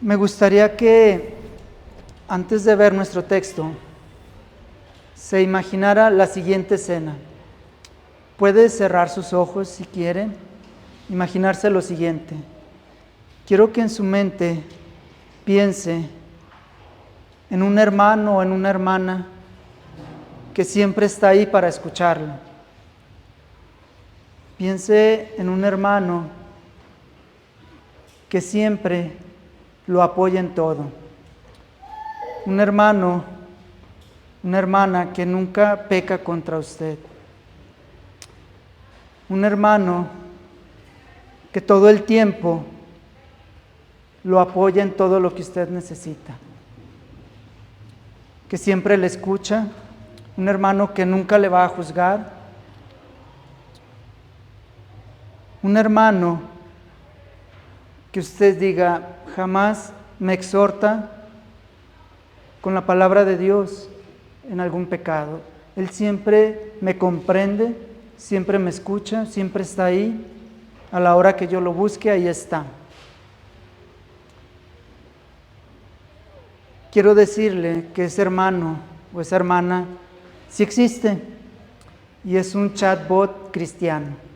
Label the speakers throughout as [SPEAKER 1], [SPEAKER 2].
[SPEAKER 1] Me gustaría que antes de ver nuestro texto se imaginara la siguiente escena. Puede cerrar sus ojos si quiere, imaginarse lo siguiente. Quiero que en su mente piense en un hermano o en una hermana que siempre está ahí para escucharlo. Piense en un hermano que siempre lo apoya en todo. Un hermano, una hermana que nunca peca contra usted. Un hermano que todo el tiempo lo apoya en todo lo que usted necesita. Que siempre le escucha. Un hermano que nunca le va a juzgar. Un hermano que usted diga, jamás me exhorta con la palabra de Dios en algún pecado. Él siempre me comprende, siempre me escucha, siempre está ahí. A la hora que yo lo busque, ahí está. Quiero decirle que ese hermano o esa hermana sí existe y es un chatbot cristiano.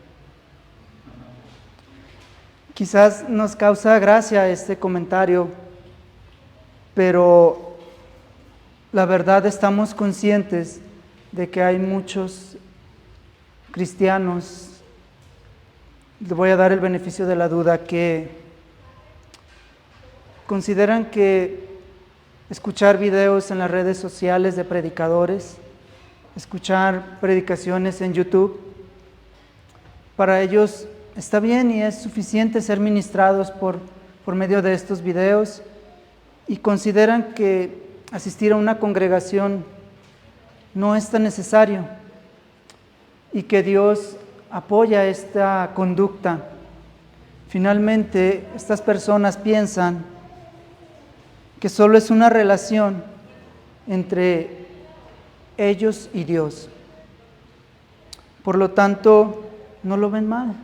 [SPEAKER 1] Quizás nos causa gracia este comentario, pero la verdad estamos conscientes de que hay muchos cristianos, le voy a dar el beneficio de la duda, que consideran que escuchar videos en las redes sociales de predicadores, escuchar predicaciones en YouTube, para ellos está bien y es suficiente ser ministrados por medio de estos videos, y consideran que asistir a una congregación no es tan necesario y que Dios apoya esta conducta. Finalmente, estas personas piensan que solo es una relación entre ellos y Dios. Por lo tanto, no lo ven mal.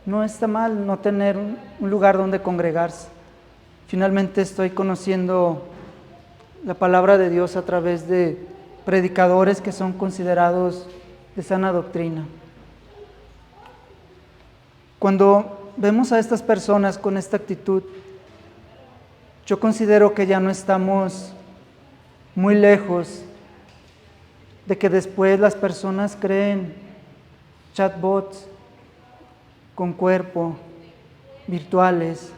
[SPEAKER 1] No está mal no tener un lugar donde congregarse. Finalmente estoy conociendo la palabra de Dios a través de predicadores que son considerados de sana doctrina. Cuando vemos a estas personas con esta actitud, yo considero que ya no estamos muy lejos de que después las personas creen chatbots con cuerpo, virtuales,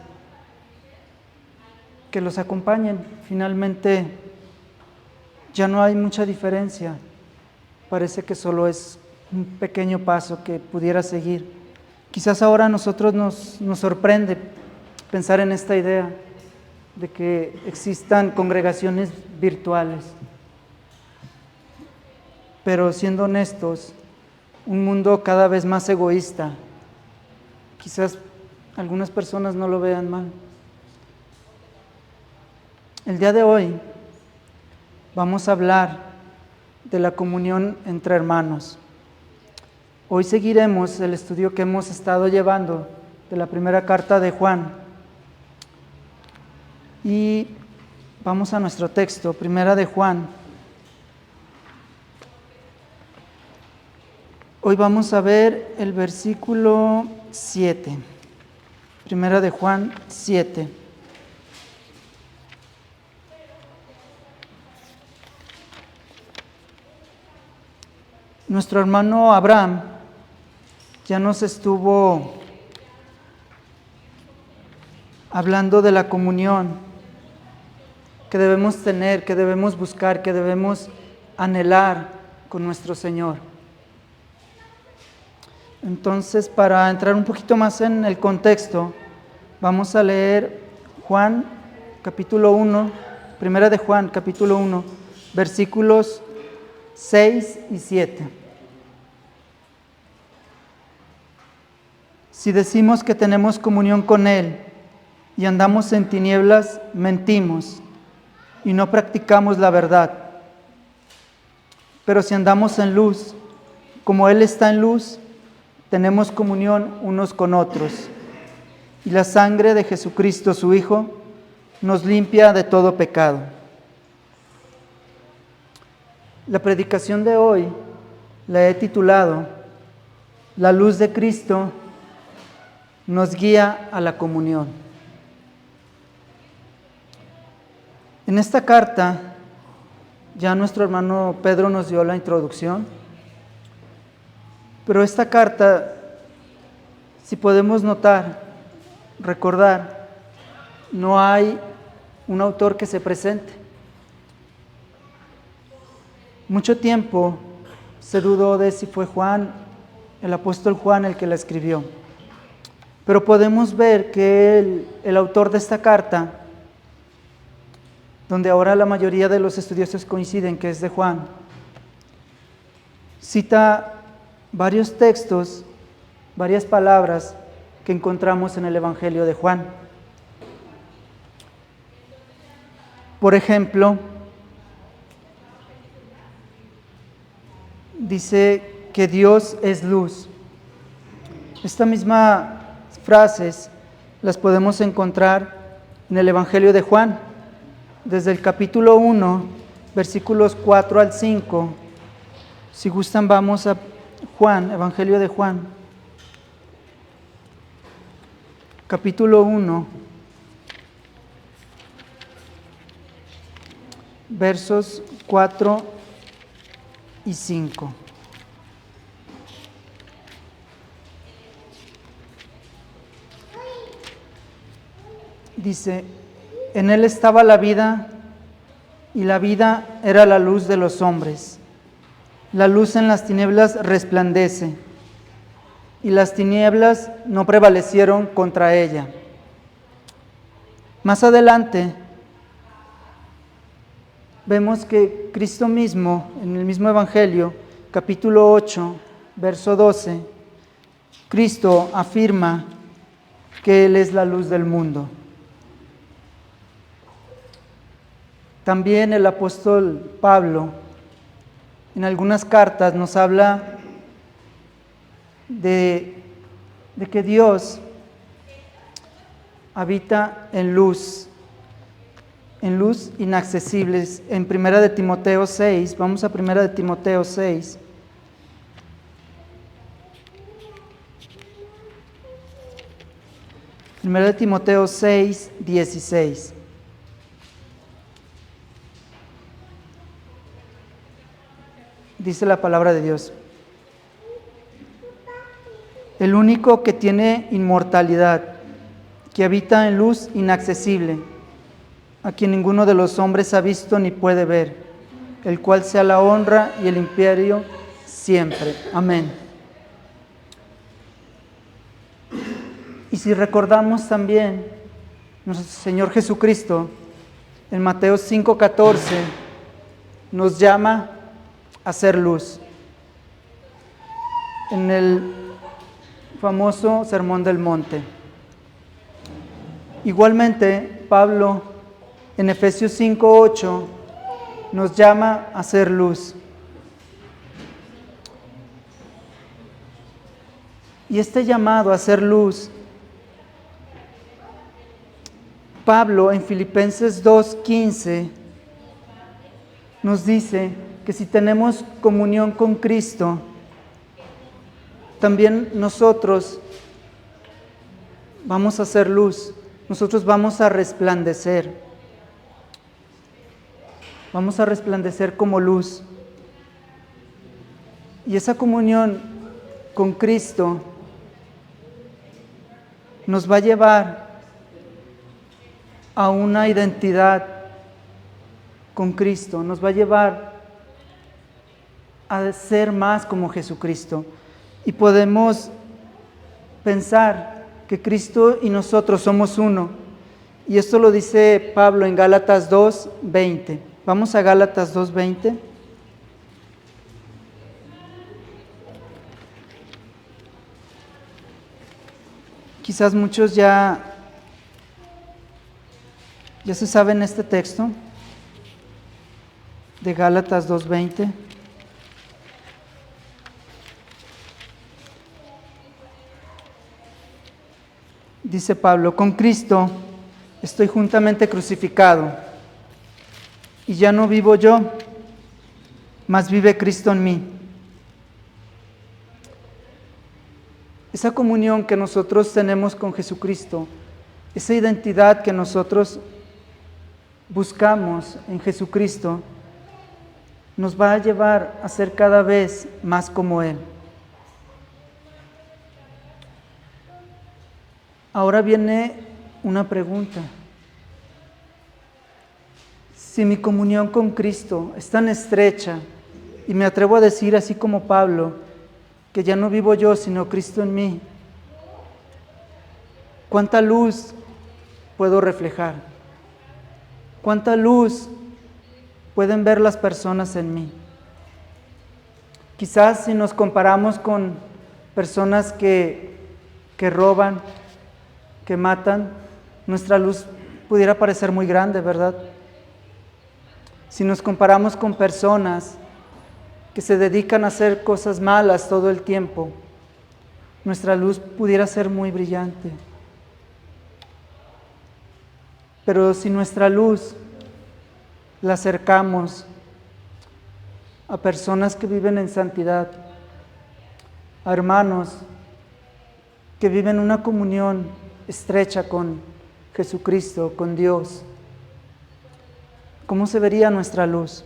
[SPEAKER 1] que los acompañen. Finalmente, ya no hay mucha diferencia. Parece que solo es un pequeño paso que pudiera seguir. Quizás ahora a nosotros nos sorprende pensar en esta idea de que existan congregaciones virtuales. Pero siendo honestos, un mundo cada vez más egoísta, quizás algunas personas no lo vean mal. El día de hoy vamos a hablar de la comunión entre hermanos. Hoy seguiremos el estudio que hemos estado llevando de la primera carta de Juan. Y vamos a nuestro texto, primera de Juan. Hoy vamos a ver el versículo 7. Primera de Juan 7. Nuestro hermano Abraham ya nos estuvo hablando de la comunión que debemos tener, que debemos buscar, que debemos anhelar con nuestro Señor. Entonces, para entrar un poquito más en el contexto, vamos a leer Juan capítulo 1, primera de Juan capítulo 1, versículos 6 y 7. Si decimos que tenemos comunión con Él y andamos en tinieblas, mentimos y no practicamos la verdad. Pero si andamos en luz, como Él está en luz, tenemos comunión unos con otros. Y la sangre de Jesucristo, su Hijo, nos limpia de todo pecado. La predicación de hoy la he titulado La luz de Cristo nos guía a la comunión. En esta carta, ya nuestro hermano Pedro nos dio la introducción, pero esta carta, si podemos notar, recordar, no hay un autor que se presente. Mucho tiempo se dudó de si fue Juan, el apóstol Juan, el que la escribió. Pero podemos ver que el autor de esta carta, donde ahora la mayoría de los estudiosos coinciden que es de Juan, cita varios textos, varias palabras que encontramos en el Evangelio de Juan. Por ejemplo, dice que Dios es luz. Estas mismas frases las podemos encontrar en el Evangelio de Juan, desde el capítulo 1, versículos 4 al 5. Si gustan, vamos a Juan, Evangelio de Juan, capítulo 1, versos 4 y 5. Dice, en él estaba la vida, y la vida era la luz de los hombres. La luz en las tinieblas resplandece, y las tinieblas no prevalecieron contra ella. Más adelante, vemos que Cristo mismo, en el mismo Evangelio, capítulo 8, verso 12, Cristo afirma que Él es la luz del mundo. También el apóstol Pablo, en algunas cartas, nos habla de que Dios habita en luz inaccesible. En 1 de Timoteo 6, vamos a 1 de Timoteo 6. Primero de Timoteo 6, 16. Dice la palabra de Dios: el único que tiene inmortalidad, que habita en luz inaccesible, a quien ninguno de los hombres ha visto ni puede ver, el cual sea la honra y el imperio siempre. Amén. Y si recordamos también, nuestro Señor Jesucristo, en Mateo 5:14, nos llama a ser luz. En el famoso Sermón del Monte. Igualmente, Pablo, en Efesios 5:8, nos llama a ser luz. Y este llamado a ser luz, Pablo en Filipenses 2:15 nos dice que si tenemos comunión con Cristo, también nosotros vamos a ser luz, nosotros vamos a resplandecer. Vamos a resplandecer como luz. Y esa comunión con Cristo nos va a llevar a una identidad con Cristo, nos va a llevar a ser más como Jesucristo. Y podemos pensar que Cristo y nosotros somos uno. Y esto lo dice Pablo en Gálatas 2:20. Vamos a Gálatas 2:20. Quizás muchos ya se saben este texto de Gálatas 2:20. Dice Pablo: con Cristo estoy juntamente crucificado, y ya no vivo yo, mas vive Cristo en mí. Esa comunión que nosotros tenemos con Jesucristo, esa identidad que nosotros buscamos en Jesucristo, nos va a llevar a ser cada vez más como Él. Ahora viene una pregunta. Si mi comunión con Cristo es tan estrecha, y me atrevo a decir así como Pablo, que ya no vivo yo, sino Cristo en mí, ¿cuánta luz puedo reflejar? ¿Cuánta luz pueden ver las personas en mí? Quizás si nos comparamos con personas que roban, que matan, nuestra luz pudiera parecer muy grande, ¿verdad? Si nos comparamos con personas que se dedican a hacer cosas malas todo el tiempo, nuestra luz pudiera ser muy brillante. Pero si nuestra luz la acercamos a personas que viven en santidad, a hermanos que viven una comunión estrecha con Jesucristo, con Dios, ¿cómo se vería nuestra luz?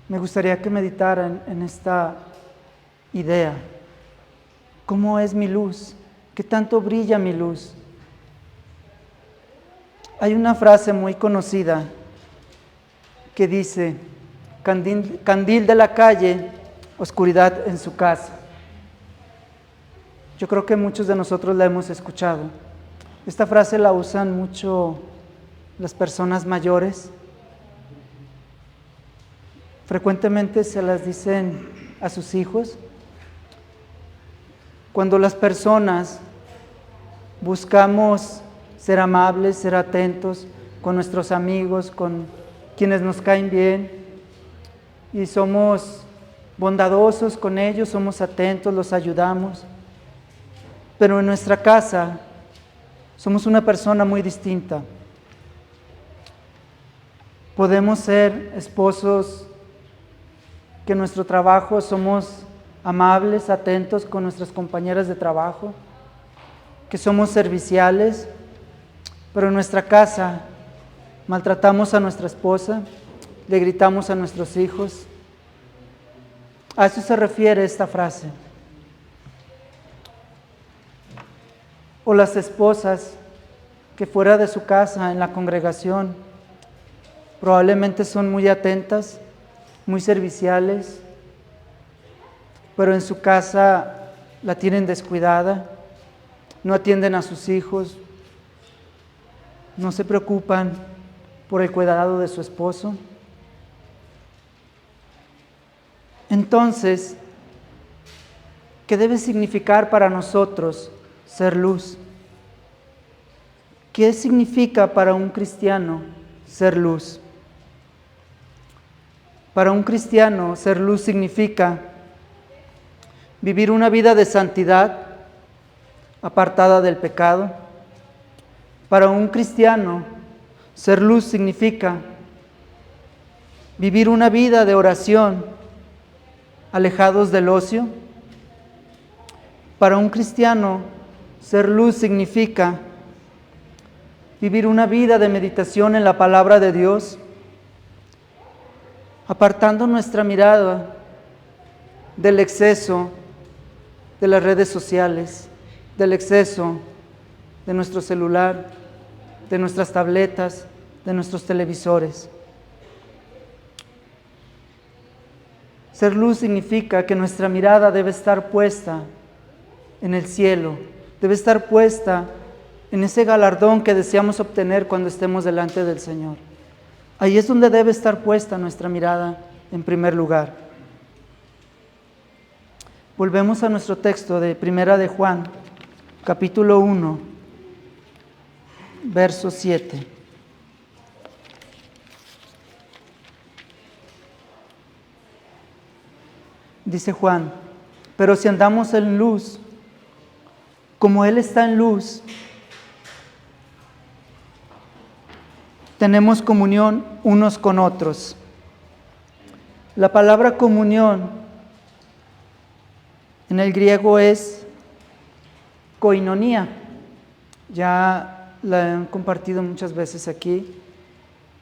[SPEAKER 1] Me gustaría que meditaran en esta idea. ¿Cómo es mi luz? ¿Qué tanto brilla mi luz? Hay una frase muy conocida que dice: candil de la calle, oscuridad en su casa. Yo creo que muchos de nosotros la hemos escuchado. Esta frase la usan mucho las personas mayores. Frecuentemente se las dicen a sus hijos. Cuando las personas buscamos ser amables, ser atentos con nuestros amigos, con quienes nos caen bien, y somos bondadosos con ellos, somos atentos, los ayudamos, pero en nuestra casa somos una persona muy distinta. Podemos ser esposos que en nuestro trabajo somos amables, atentos con nuestras compañeras de trabajo, que somos serviciales, pero en nuestra casa maltratamos a nuestra esposa, le gritamos a nuestros hijos. A eso se refiere esta frase. O las esposas que fuera de su casa, en la congregación, probablemente son muy atentas, muy serviciales, pero en su casa la tienen descuidada, no atienden a sus hijos, no se preocupan por el cuidado de su esposo. Entonces, ¿qué debe significar para nosotros ser luz? ¿Qué significa para un cristiano ser luz? Para un cristiano, ser luz significa vivir una vida de santidad, apartada del pecado. Para un cristiano, ser luz significa vivir una vida de oración, alejados del ocio. Para un cristiano, ser luz significa vivir una vida de meditación en la palabra de Dios, apartando nuestra mirada del exceso de las redes sociales, del exceso de nuestro celular, de nuestras tabletas, de nuestros televisores. Ser luz significa que nuestra mirada debe estar puesta en el cielo, debe estar puesta en ese galardón que deseamos obtener cuando estemos delante del Señor. Ahí es donde debe estar puesta nuestra mirada en primer lugar. Volvemos a nuestro texto de Primera de Juan, capítulo 1, verso 7. Dice Juan: pero si andamos en luz, como Él está en luz, tenemos comunión unos con otros. La palabra comunión en el griego es koinonía. Ya la han compartido muchas veces aquí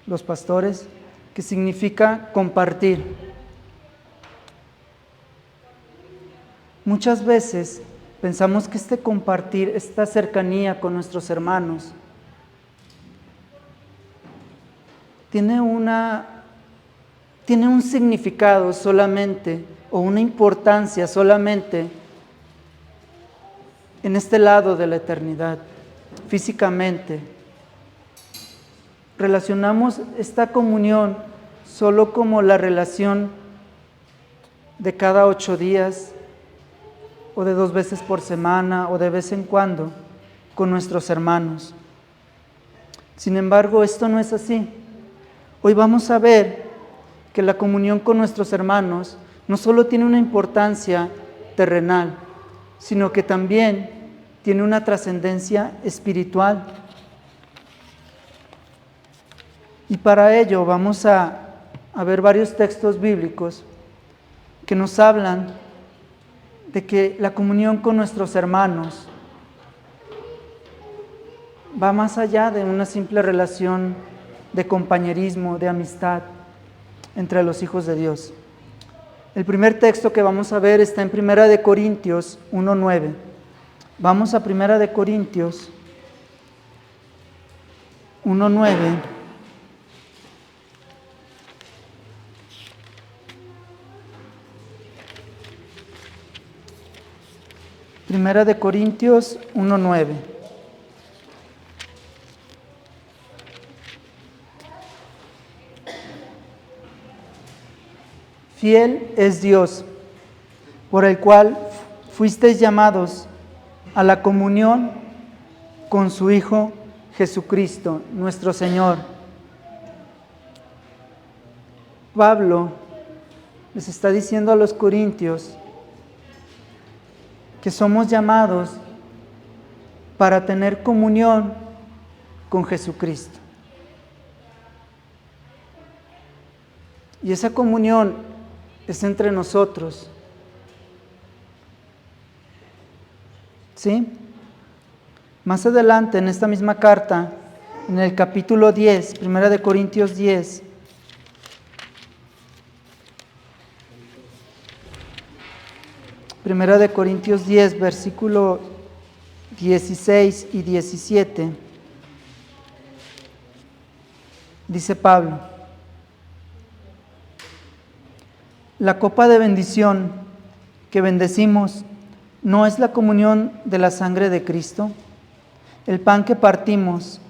[SPEAKER 1] los pastores, que significa compartir. Muchas veces pensamos que este compartir, esta cercanía con nuestros hermanos, tiene un significado solamente, o una importancia solamente en este lado de la eternidad, físicamente. Relacionamos esta comunión solo como la relación de cada 8 días, o de 2 veces por semana, o de vez en cuando, con nuestros hermanos. Sin embargo, esto no es así. Hoy vamos a ver que la comunión con nuestros hermanos no solo tiene una importancia terrenal, sino que también tiene una trascendencia espiritual. Y para ello vamos a ver varios textos bíblicos que nos hablan de que la comunión con nuestros hermanos va más allá de una simple relación de compañerismo, de amistad entre los hijos de Dios. El primer texto que vamos a ver está en 1 Corintios 1:9. Vamos a 1 Corintios 1:9. Primera de Corintios 1:9. Fiel es Dios, por el cual fuisteis llamados a la comunión con su Hijo Jesucristo, nuestro Señor. Pablo les está diciendo a los corintios que somos llamados para tener comunión con Jesucristo. Y esa comunión es entre nosotros. ¿Sí? Más adelante en esta misma carta, en el capítulo 10, 1 Corintios 10, Primera de Corintios 10, versículo 16 y 17, dice Pablo: la copa de bendición que bendecimos no es la comunión de la sangre de Cristo. El pan que partimos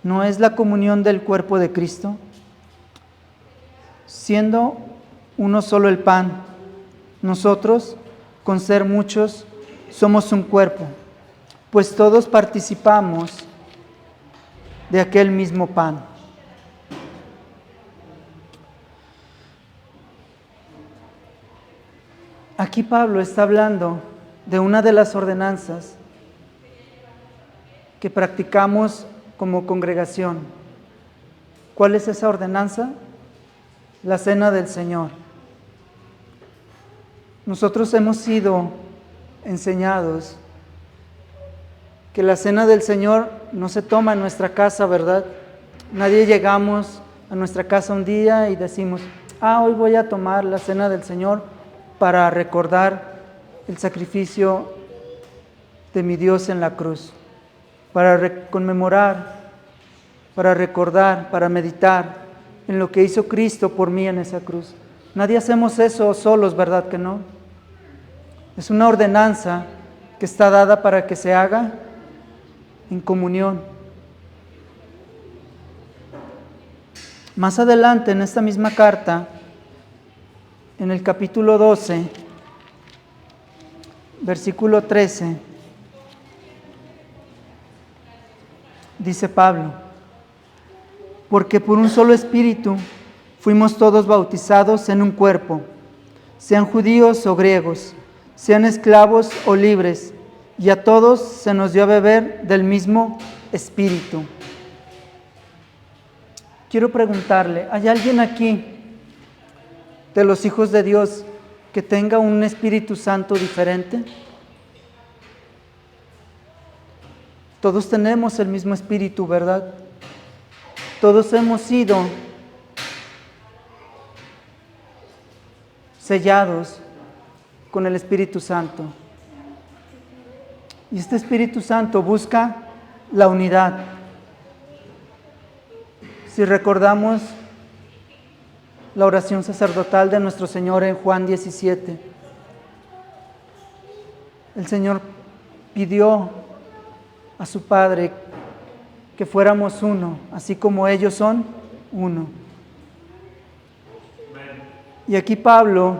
[SPEAKER 1] no es la comunión del cuerpo de Cristo. Siendo uno solo el pan, nosotros, con ser muchos, somos un cuerpo, pues todos participamos de aquel mismo pan. Aquí Pablo está hablando de una de las ordenanzas que practicamos como congregación. ¿Cuál es esa ordenanza? La cena del Señor. Nosotros hemos sido enseñados que la cena del Señor no se toma en nuestra casa, ¿verdad? Nadie llegamos a nuestra casa un día y decimos: hoy voy a tomar la cena del Señor para recordar el sacrificio de mi Dios en la cruz, para conmemorar, para recordar, para meditar en lo que hizo Cristo por mí en esa cruz. Nadie hacemos eso solos, ¿verdad que no? Es una ordenanza que está dada para que se haga en comunión. Más adelante en esta misma carta, en el capítulo 12, versículo 13, dice Pablo: porque por un solo espíritu fuimos todos bautizados en un cuerpo, sean judíos o griegos, sean esclavos o libres, y a todos se nos dio a beber del mismo espíritu. quiero preguntarle, ¿hay alguien aquí de los hijos de Dios que tenga un Espíritu Santo diferente? Todos tenemos el mismo Espíritu, ¿verdad? Todos hemos sido sellados con el Espíritu Santo. Y este Espíritu Santo busca la unidad. Si recordamos la oración sacerdotal de nuestro Señor en Juan 17, el Señor pidió a su Padre que fuéramos uno, así como ellos son uno. Y aquí Pablo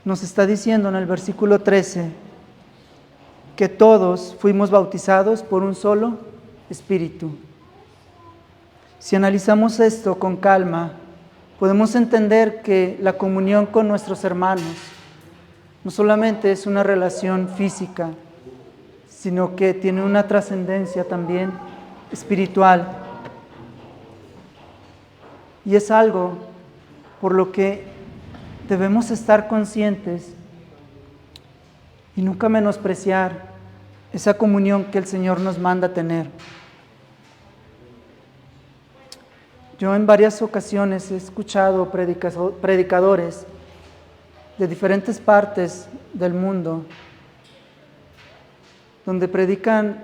[SPEAKER 1] nos está diciendo en el versículo 13 que todos fuimos bautizados por un solo Espíritu. Si analizamos esto con calma, podemos entender que la comunión con nuestros hermanos no solamente es una relación física, sino que tiene una trascendencia también espiritual. Y es algo por lo que debemos estar conscientes y nunca menospreciar esa comunión que el Señor nos manda tener. Yo en varias ocasiones he escuchado predicadores de diferentes partes del mundo donde predican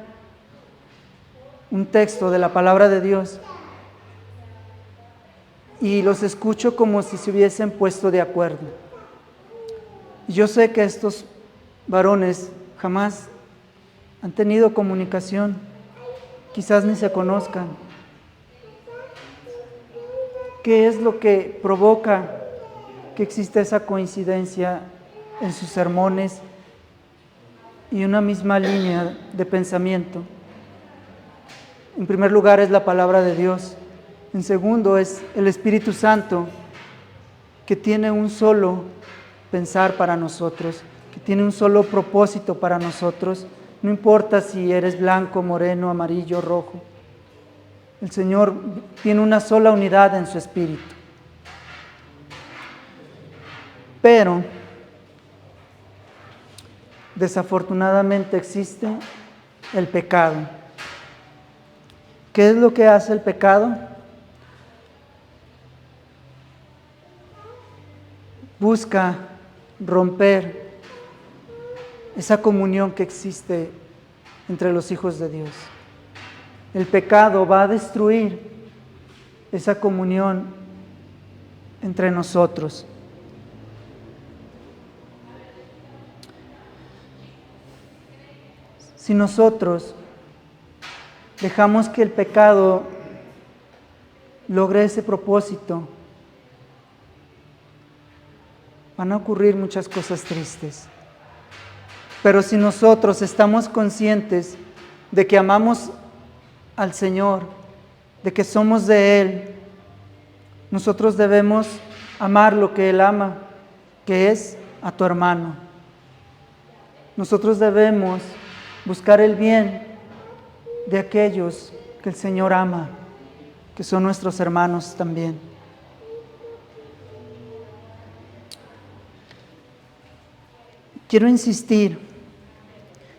[SPEAKER 1] un texto de la palabra de Dios y los escucho como si se hubiesen puesto de acuerdo. Y yo sé que estos varones jamás han tenido comunicación, quizás ni se conozcan. ¿Qué es lo que provoca que exista esa coincidencia en sus sermones y una misma línea de pensamiento? En primer lugar es la palabra de Dios. En segundo es el Espíritu Santo, que tiene un solo pensar para nosotros, que tiene un solo propósito para nosotros. No importa si eres blanco, moreno, amarillo, rojo. El Señor tiene una sola unidad en su Espíritu. Pero, desafortunadamente existe el pecado. ¿Qué es lo que hace el pecado? Busca romper esa comunión que existe entre los hijos de Dios. El pecado va a destruir esa comunión entre nosotros. Si nosotros dejamos que el pecado logre ese propósito, van a ocurrir muchas cosas tristes. Pero si nosotros estamos conscientes de que amamos al Señor, de que somos de Él, nosotros debemos amar lo que Él ama, que es a tu hermano. Nosotros debemos buscar el bien de aquellos que el Señor ama, que son nuestros hermanos también. Quiero insistir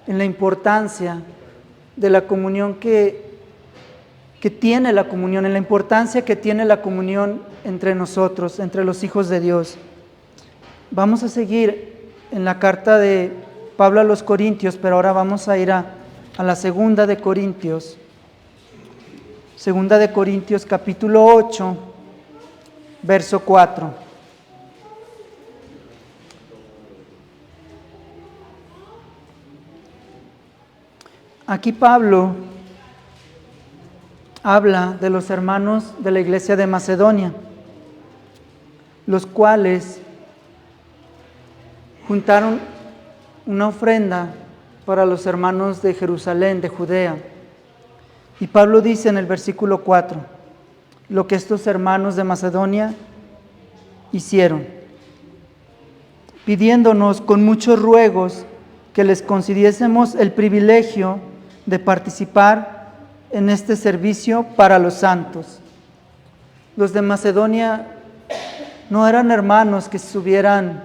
[SPEAKER 1] en la importancia de la comunión que tiene la comunión, en la importancia que tiene la comunión entre nosotros, entre los hijos de Dios. Vamos a seguir en la carta de Pablo a los Corintios, pero ahora vamos a ir a la segunda de Corintios. Segunda de Corintios capítulo 8, verso 4. Aquí Pablo habla de los hermanos de la iglesia de Macedonia, los cuales juntaron una ofrenda para los hermanos de Jerusalén, de Judea. Y Pablo dice en el versículo 4, lo que estos hermanos de Macedonia hicieron, pidiéndonos con muchos ruegos que les concediésemos el privilegio de participar en este servicio para los santos. Los de Macedonia no eran hermanos que estuvieran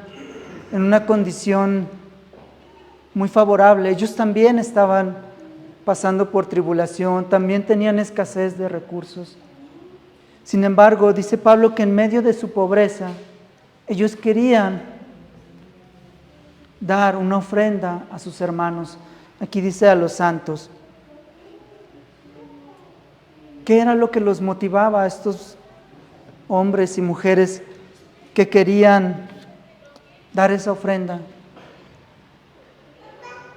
[SPEAKER 1] en una condición muy favorable. Ellos también estaban pasando por tribulación, también tenían escasez de recursos. Sin embargo, dice Pablo que en medio de su pobreza, ellos querían dar una ofrenda a sus hermanos. Aquí dice a los santos. ¿Qué era lo que los motivaba a estos hombres y mujeres que querían dar esa ofrenda?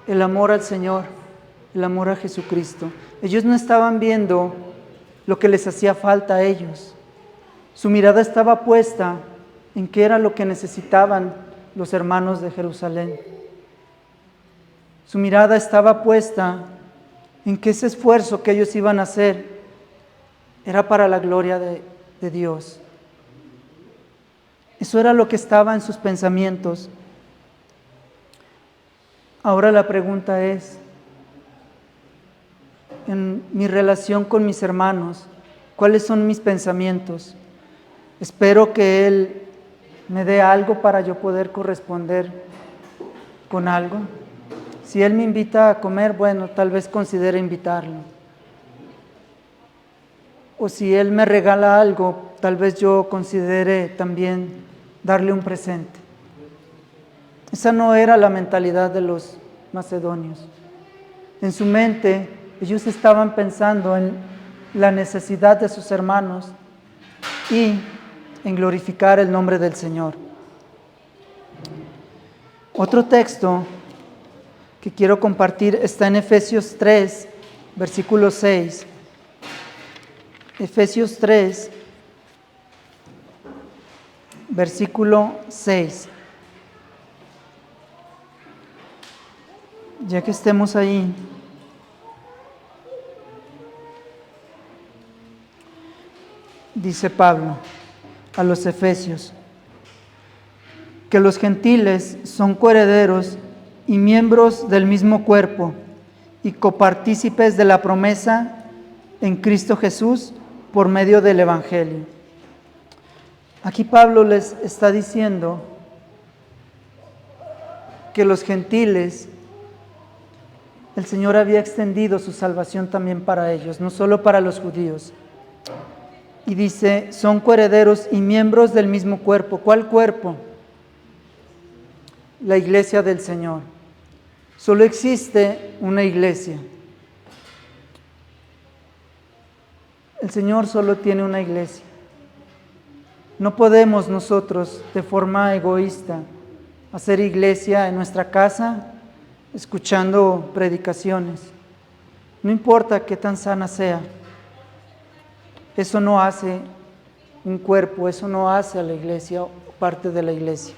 [SPEAKER 1] El amor al Señor, el amor a Jesucristo. Ellos no estaban viendo lo que les hacía falta a ellos. Su mirada estaba puesta en qué era lo que necesitaban los hermanos de Jerusalén. Su mirada estaba puesta en que ese esfuerzo que ellos iban a hacer era para la gloria de Dios. Eso era lo que estaba en sus pensamientos. Ahora la pregunta es, en mi relación con mis hermanos, ¿cuáles son mis pensamientos? Espero que Él me dé algo para yo poder corresponder con algo. Si Él me invita a comer, bueno, tal vez considere invitarlo. O si Él me regala algo, tal vez yo considere también darle un presente. Esa no era la mentalidad de los macedonios. En su mente, ellos estaban pensando en la necesidad de sus hermanos y en glorificar el nombre del Señor. Otro texto que quiero compartir está en Efesios 3, versículo 6. Efesios 3, versículo 6. Ya que estemos ahí, dice Pablo a los efesios, que los gentiles son coherederos y miembros del mismo cuerpo y copartícipes de la promesa en Cristo Jesús por medio del Evangelio. Aquí Pablo les está diciendo que los gentiles, el Señor había extendido su salvación también para ellos, no solo para los judíos. Y dice, son coherederos y miembros del mismo cuerpo. ¿Cuál cuerpo? La iglesia del Señor. Solo existe una iglesia. El Señor solo tiene una iglesia. No podemos nosotros, de forma egoísta, hacer iglesia en nuestra casa, escuchando predicaciones. No importa qué tan sana sea. Eso no hace un cuerpo, eso no hace a la iglesia o parte de la iglesia.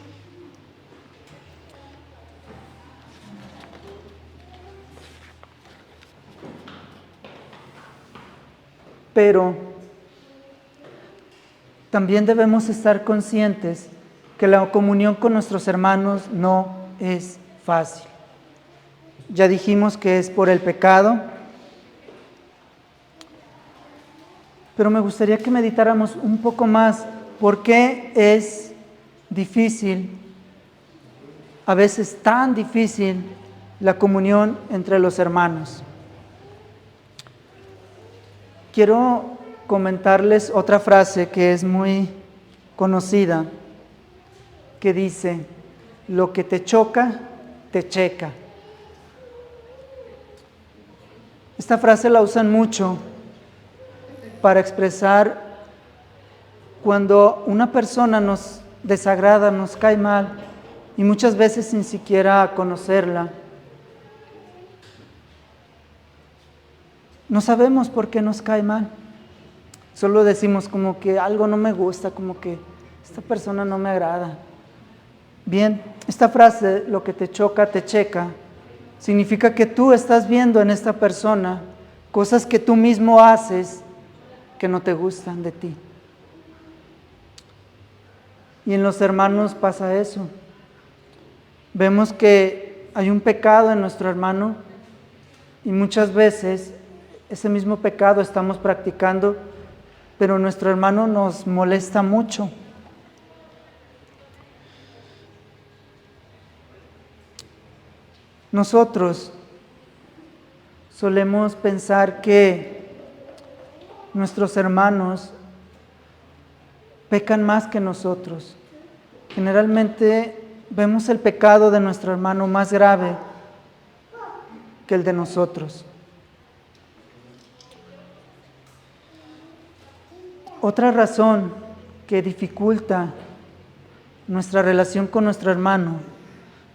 [SPEAKER 1] Pero también debemos estar conscientes que la comunión con nuestros hermanos no es fácil. Ya dijimos que es por el pecado, pero me gustaría que meditáramos un poco más por qué es difícil, a veces tan difícil, la comunión entre los hermanos. Quiero comentarles otra frase que es muy conocida, que dice, lo que te choca, te checa. Esta frase la usan mucho para expresar cuando una persona nos desagrada, nos cae mal, y muchas veces sin siquiera conocerla. No sabemos por qué nos cae mal. Solo decimos como que algo no me gusta, como que esta persona no me agrada. Bien, esta frase, lo que te choca, te checa, significa que tú estás viendo en esta persona cosas que tú mismo haces que no te gustan de ti. Y en los hermanos pasa eso. Vemos que hay un pecado en nuestro hermano y muchas veces ese mismo pecado estamos practicando pero nuestro hermano nos molesta mucho. Nosotros solemos pensar que nuestros hermanos pecan más que nosotros. Generalmente vemos el pecado de nuestro hermano más grave que el de nosotros. Otra razón que dificulta nuestra relación con nuestro hermano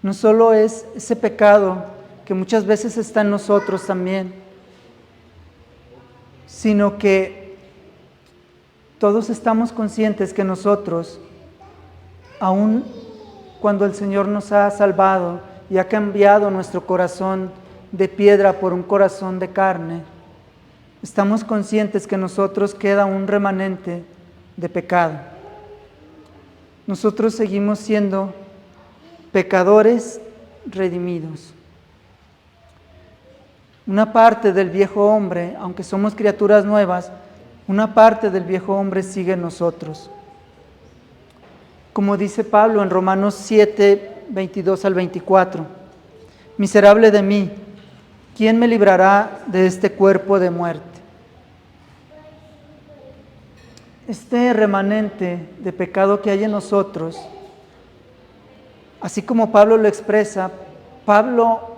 [SPEAKER 1] no solo es ese pecado que muchas veces está en nosotros también, sino que todos estamos conscientes que nosotros, aun cuando el Señor nos ha salvado y ha cambiado nuestro corazón de piedra por un corazón de carne, estamos conscientes que en nosotros queda un remanente de pecado. Nosotros seguimos siendo pecadores redimidos. Una parte del viejo hombre, aunque somos criaturas nuevas, una parte del viejo hombre sigue en nosotros. Como dice Pablo en Romanos 7, 22 al 24, miserable de mí, ¿quién me librará de este cuerpo de muerte? Este remanente de pecado que hay en nosotros, así como Pablo lo expresa, Pablo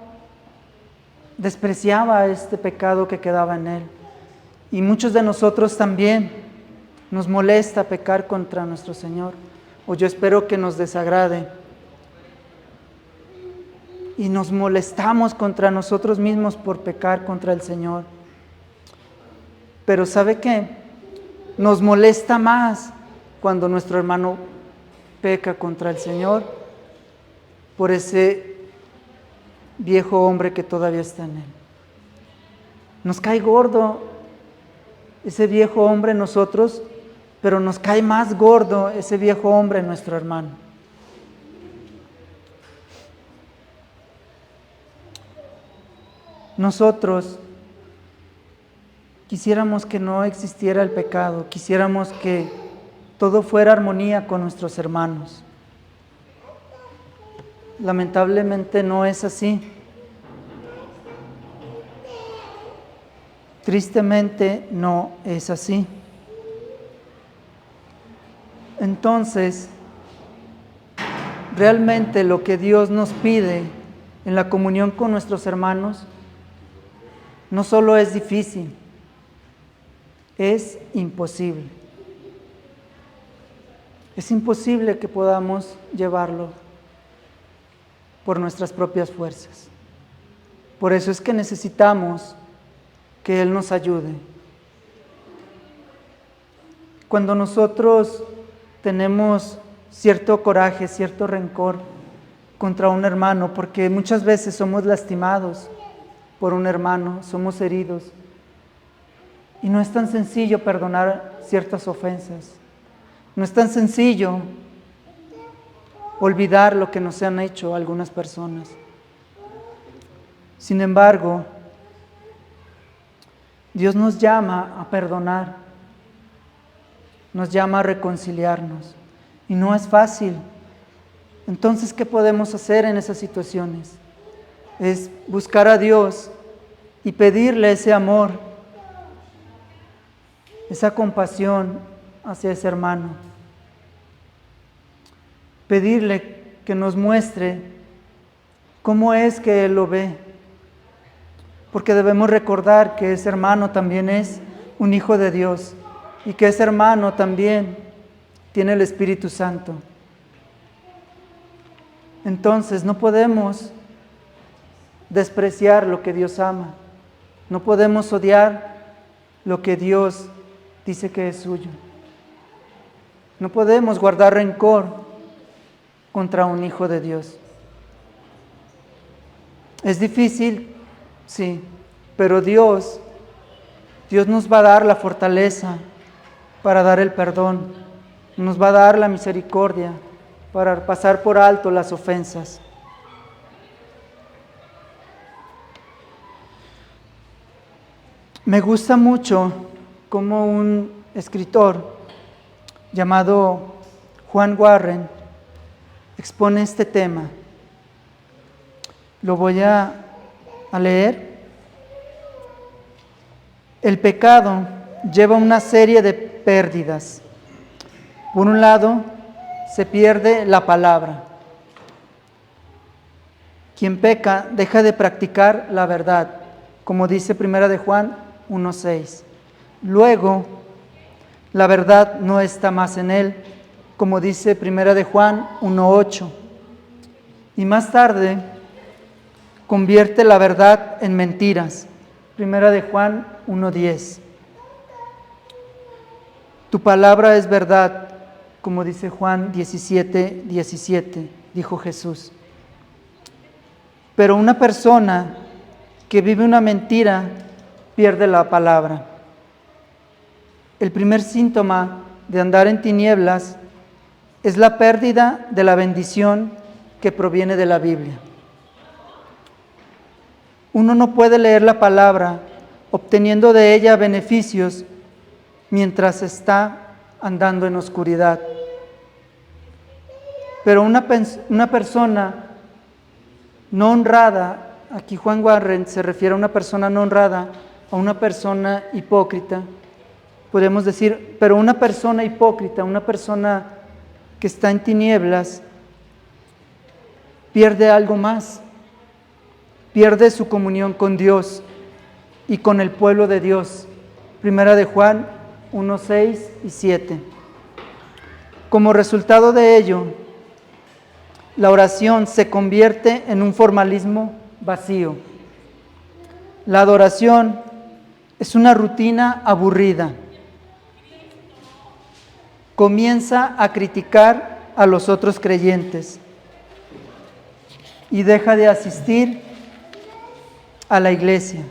[SPEAKER 1] despreciaba este pecado que quedaba en él. Y muchos de nosotros también nos molesta pecar contra nuestro Señor, o yo espero que nos desagrade. Y nos molestamos contra nosotros mismos por pecar contra el Señor. Pero ¿sabe qué? Nos molesta más cuando nuestro hermano peca contra el Señor por ese viejo hombre que todavía está en él. Nos cae gordo ese viejo hombre en nosotros, pero nos cae más gordo ese viejo hombre en nuestro hermano. Nosotros quisiéramos que no existiera el pecado, quisiéramos que todo fuera armonía con nuestros hermanos. Lamentablemente no es así. Tristemente no es así. Entonces, realmente lo que Dios nos pide en la comunión con nuestros hermanos no solo es difícil, es imposible. Es imposible que podamos llevarlo por nuestras propias fuerzas. Por eso es que necesitamos que Él nos ayude. Cuando nosotros tenemos cierto coraje, cierto rencor contra un hermano, porque muchas veces somos lastimados por un hermano, somos heridos, y no es tan sencillo perdonar ciertas ofensas, no es tan sencillo olvidar lo que nos han hecho algunas personas. Sin embargo, Dios nos llama a perdonar, nos llama a reconciliarnos, y no es fácil. Entonces, ¿qué podemos hacer en esas situaciones? Es buscar a Dios y pedirle ese amor, esa compasión hacia ese hermano. Pedirle que nos muestre cómo es que Él lo ve. Porque debemos recordar que ese hermano también es un hijo de Dios y que ese hermano también tiene el Espíritu Santo. Entonces no podemos despreciar lo que Dios ama, no podemos odiar lo que Dios dice que es suyo. No podemos guardar rencor contra un hijo de Dios. Es difícil, sí, pero Dios nos va a dar la fortaleza para dar el perdón, nos va a dar la misericordia para pasar por alto las ofensas. Me gusta mucho cómo un escritor llamado Juan Warren expone este tema. Lo voy a leer. El pecado lleva una serie de pérdidas. Por un lado, se pierde la palabra. Quien peca deja de practicar la verdad, como dice 1 de Juan 1:6. Luego, la verdad no está más en él, como dice 1 de Juan 1:8. Y más tarde, convierte la verdad en mentiras, 1 de Juan 1:10. Tu palabra es verdad, como dice Juan 17:17, dijo Jesús. Pero una persona que vive una mentira pierde la palabra. El primer síntoma de andar en tinieblas es la pérdida de la bendición que proviene de la Biblia. Uno no puede leer la palabra obteniendo de ella beneficios mientras está andando en oscuridad. Pero una persona no honrada, aquí Juan Warren se refiere a una persona no honrada, a una persona hipócrita, podemos decir, pero una persona hipócrita, una persona que está en tinieblas, pierde algo más, pierde su comunión con Dios y con el pueblo de Dios. 1 de Juan 1:6 y 7. Como resultado de ello, la oración se convierte en un formalismo vacío. La adoración es una rutina aburrida. Comienza a criticar a los otros creyentes y deja de asistir a la iglesia.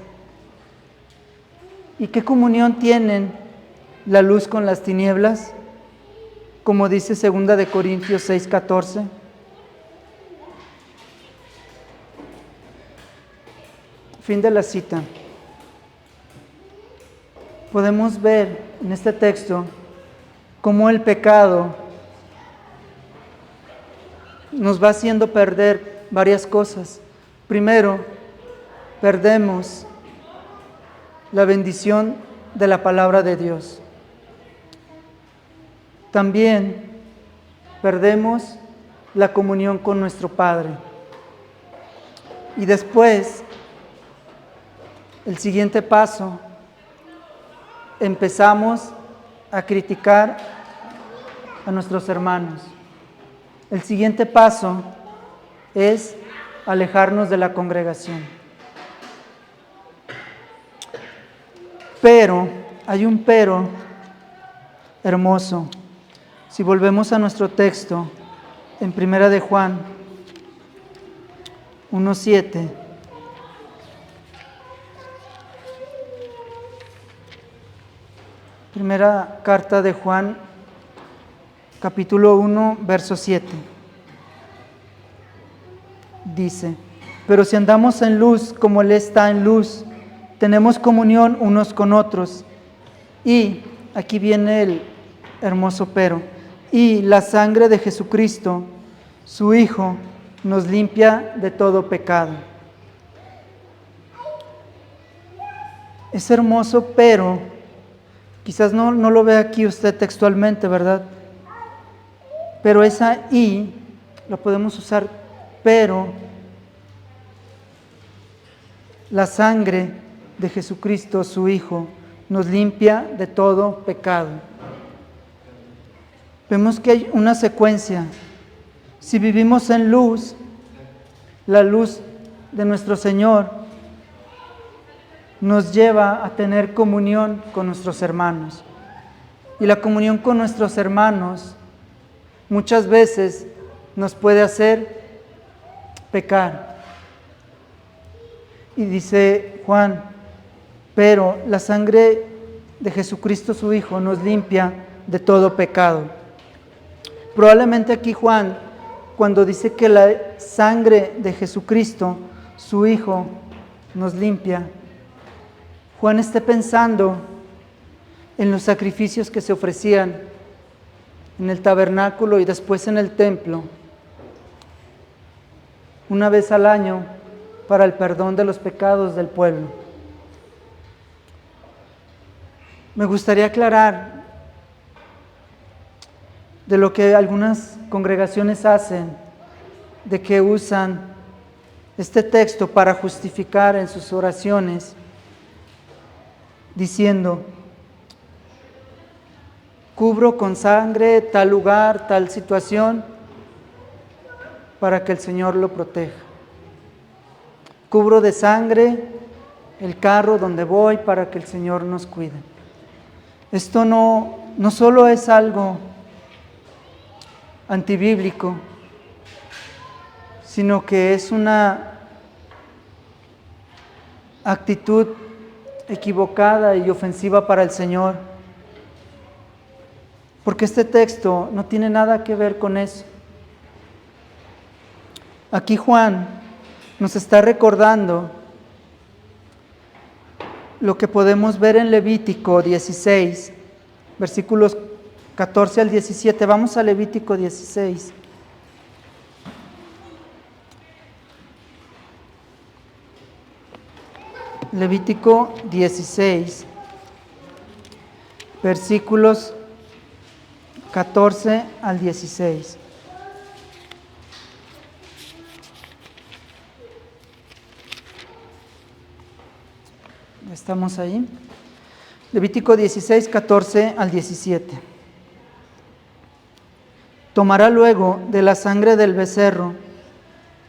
[SPEAKER 1] ¿Y qué comunión tienen la luz con las tinieblas? Como dice 2 de Corintios 6:14. Fin de la cita. Podemos ver en este texto cómo el pecado nos va haciendo perder varias cosas. Primero, perdemos la bendición de la palabra de Dios. También perdemos la comunión con nuestro Padre. Y después, el siguiente paso, empezamos a criticar a nuestros hermanos. El siguiente paso es alejarnos de la congregación. Pero, hay un pero hermoso. Si volvemos a nuestro texto, en 1 de Juan 1:7, primera carta de Juan, capítulo 1, verso 7. Dice: pero si andamos en luz como Él está en luz, tenemos comunión unos con otros. Y, aquí viene el hermoso pero, y la sangre de Jesucristo, su Hijo, nos limpia de todo pecado. Es hermoso, pero quizás no lo ve aquí usted textualmente, ¿verdad? Pero esa y la podemos usar, pero la sangre de Jesucristo, su Hijo, nos limpia de todo pecado. Vemos que hay una secuencia. Si vivimos en luz, la luz de nuestro Señor nos lleva a tener comunión con nuestros hermanos. Y la comunión con nuestros hermanos muchas veces nos puede hacer pecar. Y dice Juan: pero la sangre de Jesucristo su Hijo nos limpia de todo pecado. Probablemente aquí Juan, cuando dice que la sangre de Jesucristo su Hijo nos limpia, Juan esté pensando en los sacrificios que se ofrecían en el tabernáculo y después en el templo, una vez al año, para el perdón de los pecados del pueblo. Me gustaría aclarar de lo que algunas congregaciones hacen, de que usan este texto para justificar en sus oraciones, diciendo: cubro con sangre tal lugar, tal situación, para que el Señor lo proteja. Cubro de sangre el carro donde voy para que el Señor nos cuide. Esto no solo es algo antibíblico, sino que es una actitud equivocada y ofensiva para el Señor, porque este texto no tiene nada que ver con eso. Aquí Juan nos está recordando lo que podemos ver en Levítico 16, versículos 14 al 17. Vamos a Levítico 16. Levítico 16, versículos 14 al 16. ¿Estamos ahí? Levítico 16, 14 al 17. Tomará luego de la sangre del becerro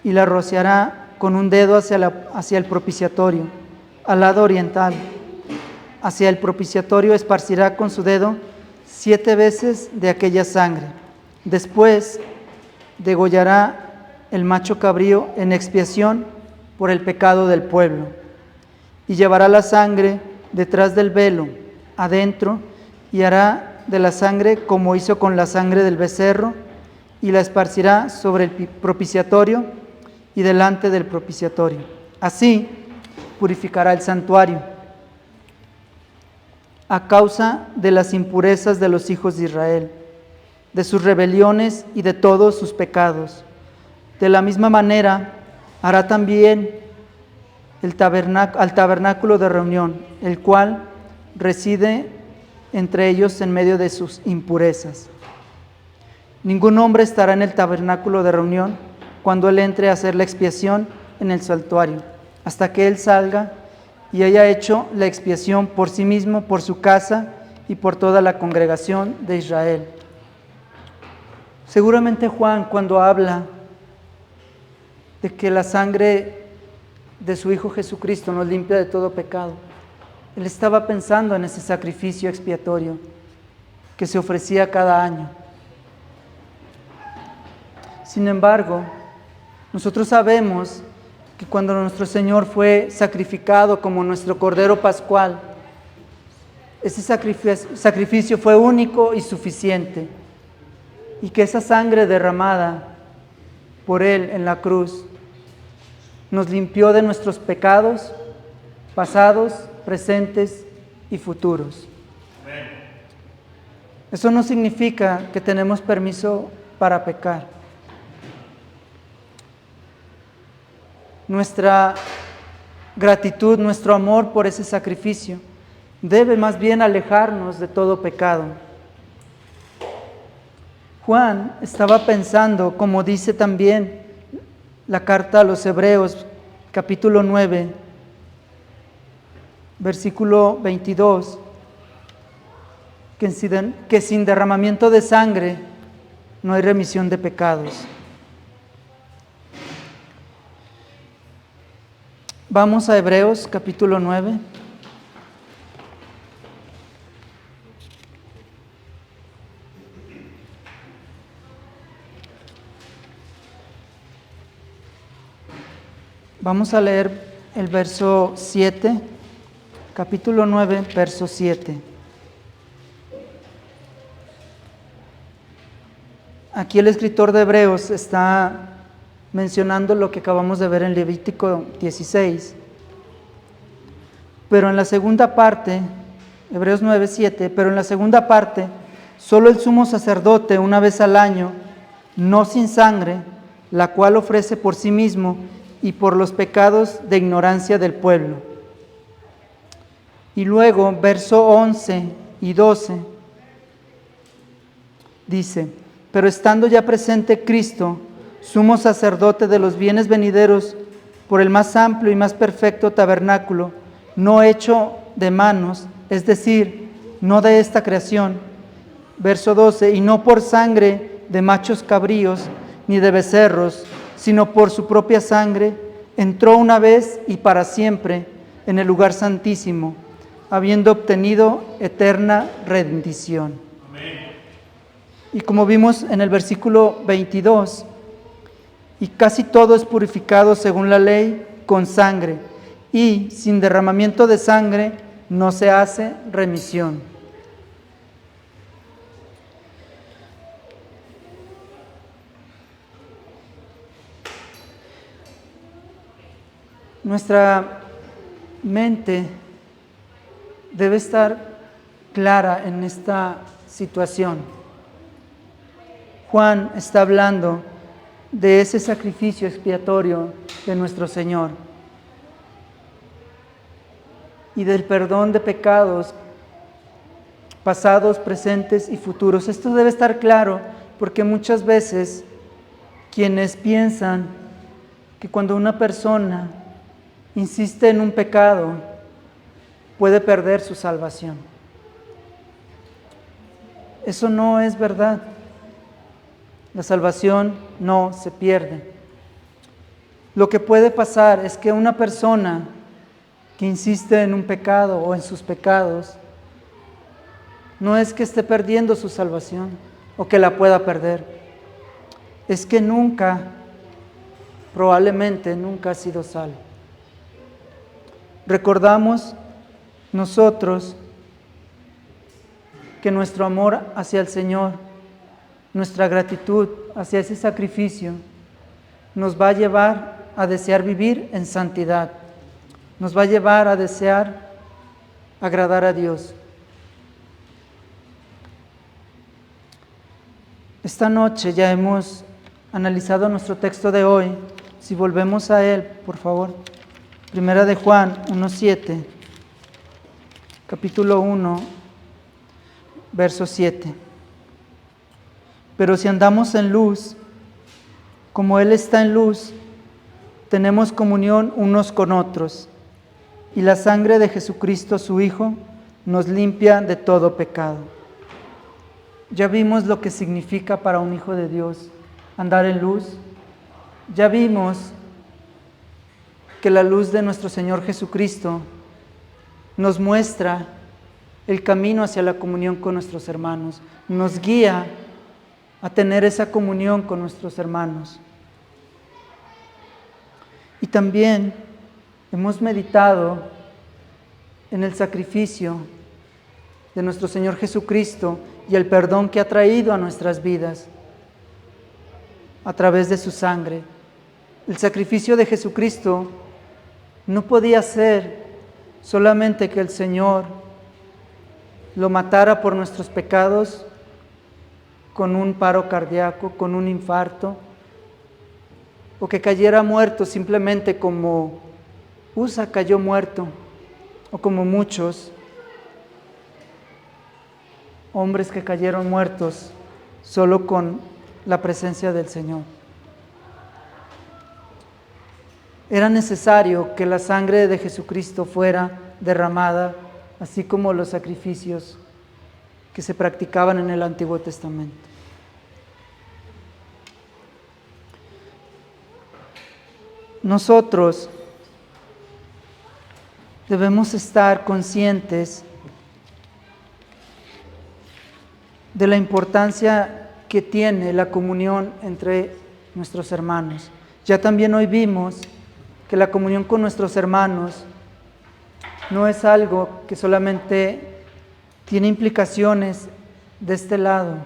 [SPEAKER 1] y la rociará con un dedo hacia el propiciatorio, al lado oriental. Hacia el propiciatorio esparcirá con su dedo 7 veces de aquella sangre. Después degollará el macho cabrío en expiación por el pecado del pueblo. Y llevará la sangre detrás del velo, adentro, y hará de la sangre como hizo con la sangre del becerro, y la esparcirá sobre el propiciatorio y delante del propiciatorio. Así purificará el santuario, a causa de las impurezas de los hijos de Israel, de sus rebeliones y de todos sus pecados. De la misma manera hará también al tabernáculo de reunión, el cual reside entre ellos en medio de sus impurezas. Ningún hombre estará en el tabernáculo de reunión cuando él entre a hacer la expiación en el santuario, hasta que él salga y haya hecho la expiación por sí mismo, por su casa y por toda la congregación de Israel. Seguramente Juan, cuando habla de que la sangre de su Hijo Jesucristo nos limpia de todo pecado, él estaba pensando en ese sacrificio expiatorio que se ofrecía cada año. Sin embargo, nosotros sabemos que cuando nuestro Señor fue sacrificado como nuestro Cordero Pascual, ese sacrificio fue único y suficiente, y que esa sangre derramada por Él en la cruz nos limpió de nuestros pecados pasados, presentes y futuros. Eso no significa que tenemos permiso para pecar. Nuestra gratitud, nuestro amor por ese sacrificio debe más bien alejarnos de todo pecado. Juan estaba pensando, como dice también la carta a los Hebreos, capítulo 9, versículo 22, que sin derramamiento de sangre no hay remisión de pecados. Vamos a Hebreos capítulo 9. Vamos a leer el verso 7, capítulo 9, verso 7. Aquí el escritor de Hebreos está mencionando lo que acabamos de ver en Levítico 16. Pero en la segunda parte Hebreos 9:7, pero en la segunda parte, solo el sumo sacerdote una vez al año, no sin sangre, la cual ofrece por sí mismo y por los pecados de ignorancia del pueblo. Y luego, verso 11 y 12, dice, pero estando ya presente Cristo, sumo sacerdote de los bienes venideros, por el más amplio y más perfecto tabernáculo, no hecho de manos, es decir, no de esta creación. Verso 12, y no por sangre de machos cabríos, ni de becerros, sino por su propia sangre, entró una vez y para siempre en el lugar santísimo, habiendo obtenido eterna rendición. Amén. Y como vimos en el versículo 22, y casi todo es purificado según la ley con sangre, y sin derramamiento de sangre no se hace remisión. Nuestra mente debe estar clara en esta situación. Juan está hablando de ese sacrificio expiatorio de nuestro Señor y del perdón de pecados pasados, presentes y futuros. Esto debe estar claro porque muchas veces quienes piensan que cuando una persona insiste en un pecado puede perder su salvación. Eso no es verdad. La salvación no se pierde. Lo que puede pasar es que una persona que insiste en un pecado o en sus pecados, no es que esté perdiendo su salvación o que la pueda perder. Es que probablemente nunca ha sido salvo. Recordamos nosotros que nuestro amor hacia el Señor, nuestra gratitud hacia ese sacrificio, nos va a llevar a desear vivir en santidad, nos va a llevar a desear agradar a Dios. Esta noche ya hemos analizado nuestro texto de hoy. Si volvemos a él, por favor. Primera de Juan 1:7, capítulo 1, verso 7. Pero si andamos en luz, como Él está en luz, tenemos comunión unos con otros, y la sangre de Jesucristo, su Hijo, nos limpia de todo pecado. Ya vimos lo que significa para un hijo de Dios andar en luz. Ya vimos que la luz de nuestro Señor Jesucristo nos muestra el camino hacia la comunión con nuestros hermanos, nos guía a tener esa comunión con nuestros hermanos. Y también hemos meditado en el sacrificio de nuestro Señor Jesucristo y el perdón que ha traído a nuestras vidas a través de su sangre. El sacrificio de Jesucristo no podía ser solamente que el Señor lo matara por nuestros pecados con un paro cardíaco, con un infarto, o que cayera muerto simplemente como Usa cayó muerto, o como muchos hombres que cayeron muertos solo con la presencia del Señor. Era necesario que la sangre de Jesucristo fuera derramada, así como los sacrificios que se practicaban en el Antiguo Testamento. Nosotros debemos estar conscientes de la importancia que tiene la comunión entre nuestros hermanos. Ya también hoy vimos que la comunión con nuestros hermanos no es algo que solamente tiene implicaciones de este lado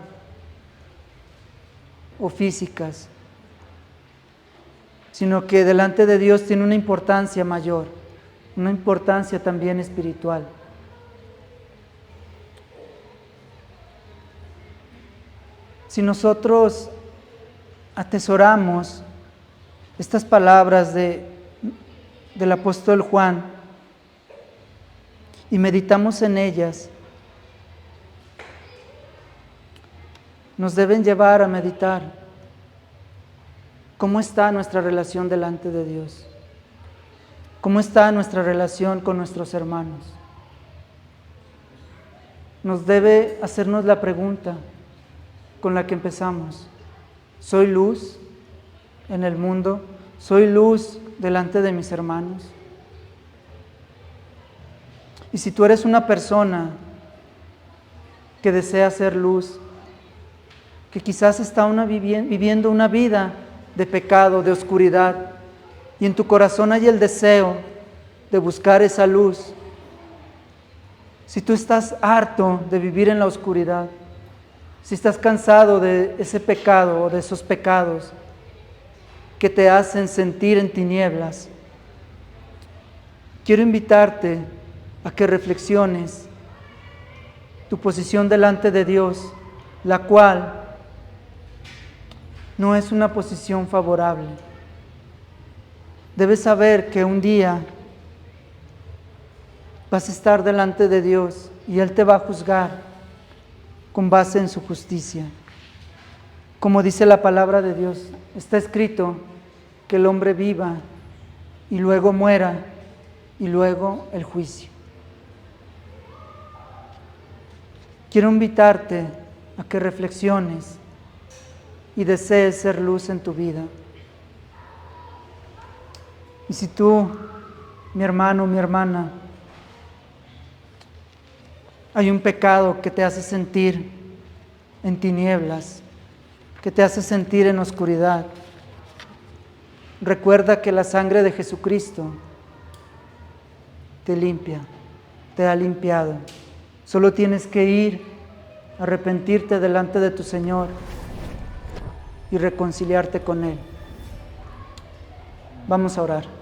[SPEAKER 1] o físicas, sino que delante de Dios tiene una importancia mayor, una importancia también espiritual. Si nosotros atesoramos estas palabras del apóstol Juan y meditamos en ellas, nos deben llevar a meditar cómo está nuestra relación delante de Dios, cómo está nuestra relación con nuestros hermanos. Nos debe hacernos la pregunta con la que empezamos: ¿soy luz en el mundo? ¿Soy luz delante de mis hermanos? Y si tú eres una persona que desea ser luz, que quizás está viviendo una vida de pecado, de oscuridad, y en tu corazón hay el deseo de buscar esa luz, si tú estás harto de vivir en la oscuridad, si estás cansado de ese pecado o de esos pecados que te hacen sentir en tinieblas, quiero invitarte a que reflexiones tu posición delante de Dios, la cual no es una posición favorable. Debes saber que un día vas a estar delante de Dios y Él te va a juzgar con base en su justicia. Como dice la palabra de Dios, está escrito que el hombre viva y luego muera y luego el juicio. Quiero invitarte a que reflexiones y desees ser luz en tu vida. Y si tú, mi hermano, mi hermana, hay un pecado que te hace sentir en tinieblas, que te hace sentir en oscuridad, recuerda que la sangre de Jesucristo te limpia, te ha limpiado. Solo tienes que ir, arrepentirte delante de tu Señor y reconciliarte con Él. Vamos a orar.